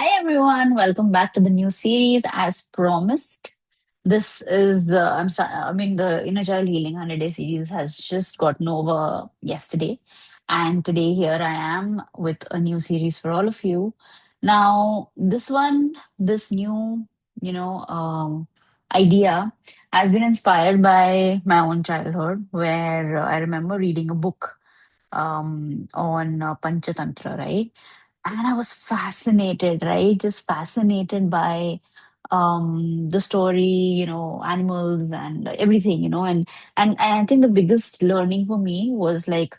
Hi everyone, welcome back to the new series as promised. This is I mean the Inner Child Healing 100-day series has just gotten over yesterday, and today here I am with a new series for all of you. Now, this new, you know, idea has been inspired by my own childhood, where I remember reading a book on Panchatantra, right? And I was fascinated, right? Just fascinated by the story, animals and everything, and I think the biggest learning for me was like,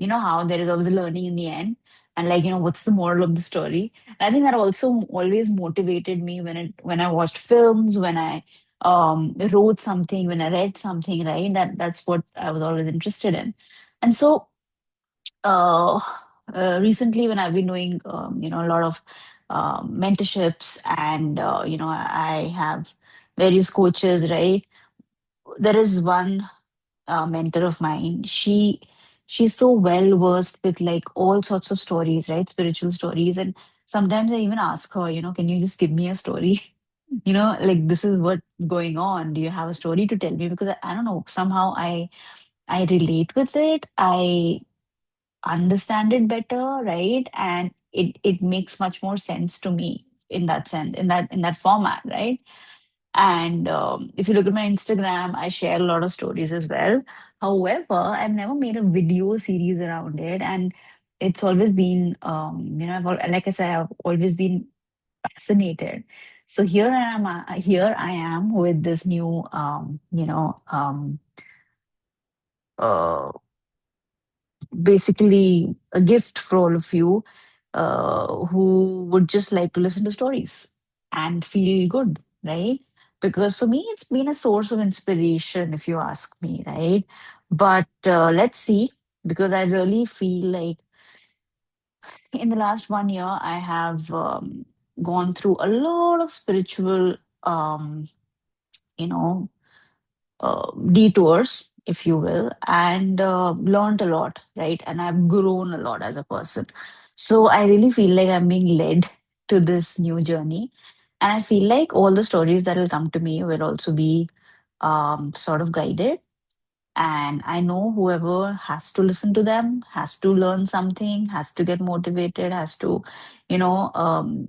how there is always a learning in the end, and like, what's the moral of the story. And I think that also always motivated me when I watched films, when I wrote something, when I read something, right? That's what I was always interested in. And so uh, recently when I've been doing, a lot of mentorships, and, I have various coaches, right? There is one mentor of mine. She's so well versed with like all sorts of stories, right? Spiritual stories. And sometimes I even ask her, can you just give me a story? Like this is what's going on. Do you have a story to tell me? Because I don't know, somehow I relate with it. I understand it better, right? And it makes much more sense to me in that sense, in that format, right? And if you look at my Instagram, I share a lot of stories as well. However, I've never made a video series around it, and it's always been, like I said, I've always been fascinated. So here I am with this new, uh, basically a gift for all of you who would just like to listen to stories and feel good, right? Because for me, it's been a source of inspiration, if you ask me, right? But let's see, because I really feel like in the last 1 year, I have gone through a lot of spiritual, you know, detours, if you will, and learned a lot, right? And I've grown a lot as a person. So I really feel like I'm being led to this new journey. And I feel like all the stories that will come to me will also be sort of guided, and I know whoever has to listen to them has to learn something, has to get motivated, has to, you know,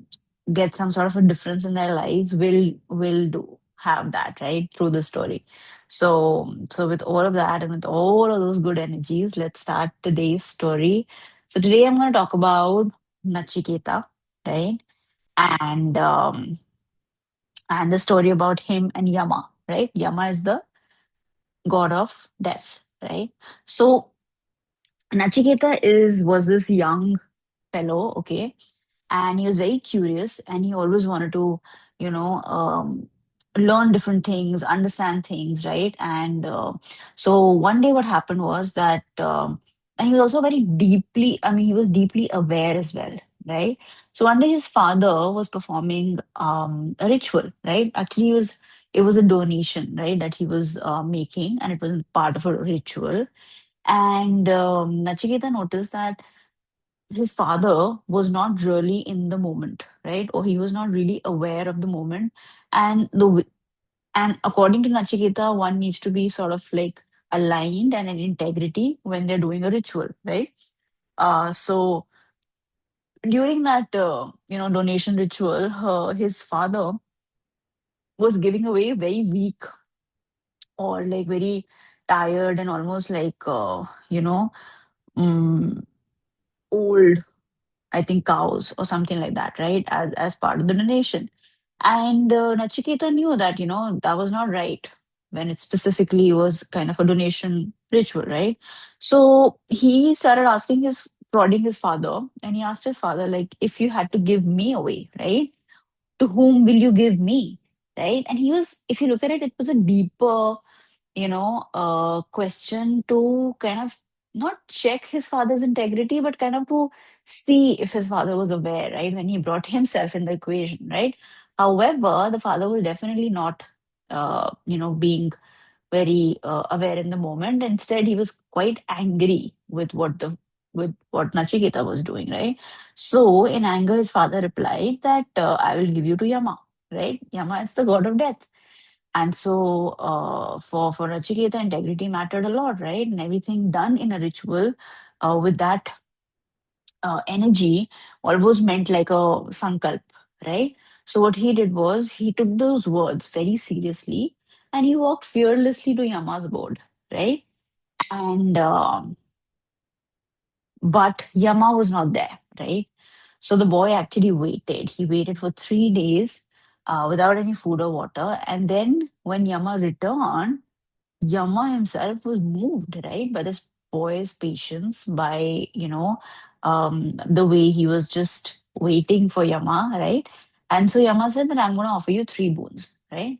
get some sort of a difference in their lives, will do have that, right, through the story. So with all of that and with all of those good energies, let's start today's story. So today I'm going to talk about Nachiketa, right? And and the story about him and Yama, right? Yama is the god of death, right? So Nachiketa is was this young fellow, okay, and he was very curious, and he always wanted to, you know, learn different things, understand things, right? And so one day, what happened was that, and he was also very deeply, I mean, he was deeply aware as well, right? So one day, his father was performing a ritual, right? Actually, it was a donation, right, that he was making, and it was part of a ritual. And Nachiketa noticed that his father was not really in the moment, right? Or he was not really aware of the moment. And and according to Nachiketa, one needs to be sort of like aligned and in integrity when they're doing a ritual, right? So during that donation ritual, his father was giving away very weak, or like very tired, and almost like mm, old, I think, cows or something like that, right? As part of the donation. And Nachiketa knew that, that was not right when it specifically was kind of a donation ritual, right? So he started prodding his father, and he asked his father, like, if you had to give me away, right? To whom will you give me? Right? And if you look at it, it was a deeper, question to kind of not check his father's integrity, but kind of to see if his father was aware, right, when he brought himself in the equation, right? However, the father was definitely not, being very aware in the moment. Instead, he was quite angry with what the with what Nachiketa was doing, right? So in anger, his father replied that I will give you to Yama, right? Yama is the god of death. And so for Nachiketa, integrity mattered a lot, right? And everything done in a ritual with that energy almost meant like a sankalp, right? So what he did was he took those words very seriously and he walked fearlessly to Yama's board, right? And but Yama was not there, right? So the boy actually waited. He waited for 3 days without any food or water. And then when Yama returned, Yama himself was moved, right, by this boy's patience, by, the way he was just waiting for Yama, right? And so Yama said that I'm going to offer you three boons, right?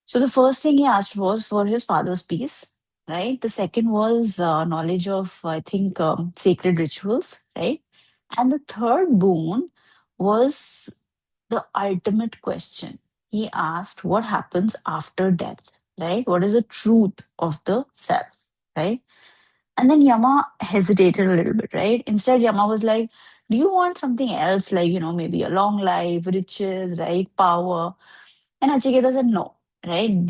So the first thing he asked was for his father's peace, right? The second was knowledge of, I think, sacred rituals, right? And the third boon was the ultimate question. He asked what happens after death, right? What is the truth of the self, right? And then Yama hesitated a little bit, right? Instead, Yama was like, do you want something else, like, maybe a long life, riches, right? Power? And Achiketa said, no, right?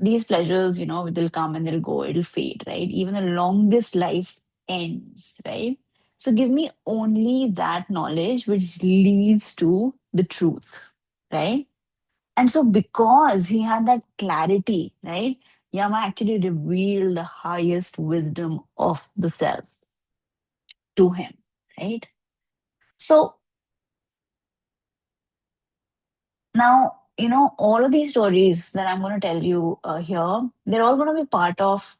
These pleasures, they'll come and they'll go, it'll fade, right? Even the longest life ends, right? So give me only that knowledge which leads to the truth, right? And so because he had that clarity, right? Yama actually revealed the highest wisdom of the self to him, right? So now, all of these stories that I'm going to tell you here, they're all going to be part of,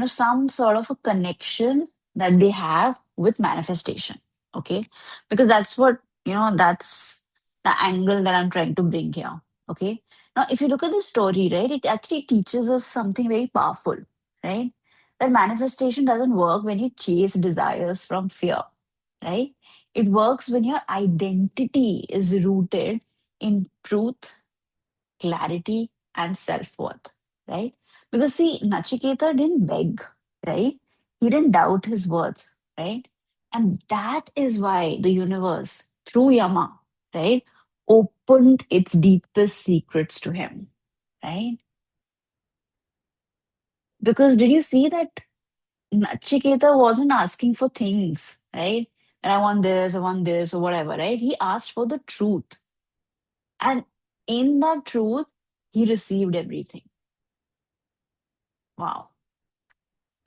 some sort of a connection that they have with manifestation. Okay. Because that's what, that's the angle that I'm trying to bring here. Okay. Now, if you look at the story, right, it actually teaches us something very powerful, right? That manifestation doesn't work when you chase desires from fear, right? It works when your identity is rooted in truth, clarity, and self worth, right? Because see, Nachiketa didn't beg, right? He didn't doubt his worth, right? And that is why the universe, through Yama, right, opened its deepest secrets to him, right? Because did you see that Nachiketa wasn't asking for things, right? And I want this, or whatever, right? He asked for the truth. And in that truth, he received everything. Wow.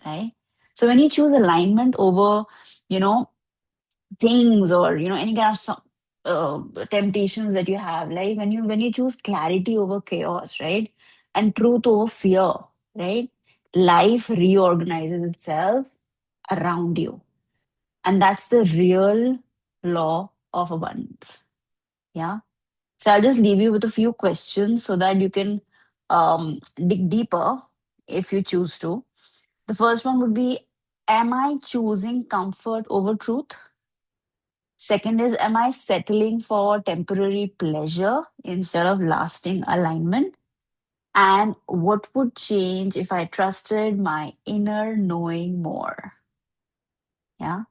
Right? So when you choose alignment over, you know, things, or any kind of temptations that you have, like when you choose clarity over chaos, right, and truth over fear, right, life reorganizes itself around you, and that's the real law of abundance. Yeah. So I'll just leave you with a few questions so that you can dig deeper if you choose to. The first one would be, am I choosing comfort over truth? Second is, am I settling for temporary pleasure instead of lasting alignment? And what would change if I trusted my inner knowing more? Yeah.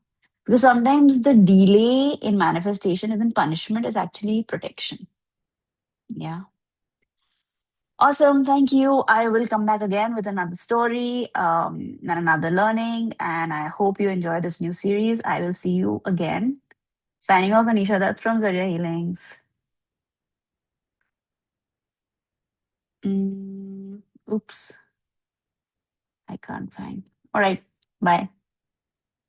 Because sometimes the delay in manifestation isn't punishment, it's actually protection. Yeah. Awesome. Thank you. I will come back again with another story and another learning. And I hope you enjoy this new series. I will see you again. Signing off, Anisha Dutt from Zaria Healings. Oops, I can't find. All right. Bye.